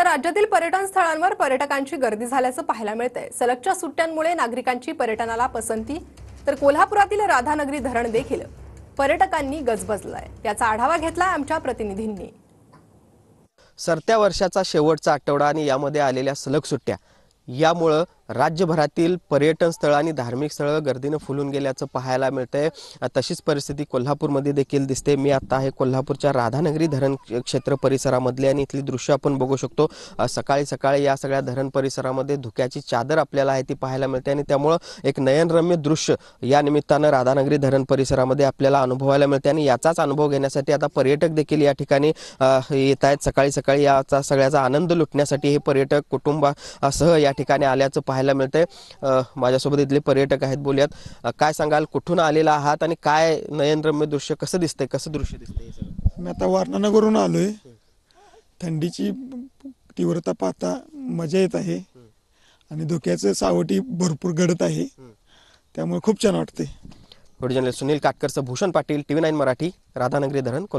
तर राज्यातील पर्यटन स्थळांवर पर्यटकांची गर्दी झाल्याचं पाहायला मिळतंय। सलगच्या सुट्ट्यांमुळे नागरिकांची पर्यटनाला पसंती, तर कोल्हापुरातील राधानगरी धरण देखील पर्यटकांनी गजबजलाय। याचा आढावा घेतला आमच्या प्रतिनिधींनी। सरत्या वर्षाचा शेवटचा आठवडा आणि यामध्ये आलेल्या सलग सुट्ट्या यामुळे राज्यभरातील पर्यटन स्थळ आणि धार्मिक स्थळ गर्दीने फुलून गेल्याचं पाहायला मिळतंय। तशीच परिस्थिती कोल्हापूरमध्ये देखील दिसते। मी आता आहे कोल्हापूरच्या राधानगरी धरण क्षेत्र परिसरामधले आणि इथली दृश्य आपण बघू शकतो। सकाळी सकाळी या सगळ्या धरण परिसरामध्ये धुक्याची चादर आपल्याला आहे ती पाहायला मिळते आणि त्यामुळे एक नयनरम्य दृश्य या निमित्तानं राधानगरी धरण परिसरामध्ये आपल्याला अनुभवायला मिळते आणि याचाच अनुभव घेण्यासाठी आता पर्यटक देखील या ठिकाणी येत आहेत। सकाळी सकाळी याचा सगळ्याचा आनंद लुटण्यासाठी हे पर्यटक कुटुंबासह या ठिकाणी आल्याचं पाहायला मिळतंय। माझ्यासोबत इथले पर्यटक आहेत, बोलूयात। काय सांगाल, कुठून आलेला आहात आणि काय नयनरम्य दृश्य कसं दिसतंय, कसं दृश्य दिसतंय? मी आता वारणानगरहून आलोय। थंडीची तीव्रता पाहता मजा येत आहे आणि धुक्याचं सावटी भरपूर घडत आहे, त्यामुळे खूप छान वाटते। व्हिडिओ जर्नलिस्ट सुनील काटकरचं भूषण पाटील, TV9 मराठी, राधानगरी धरण, कोल्हापूर।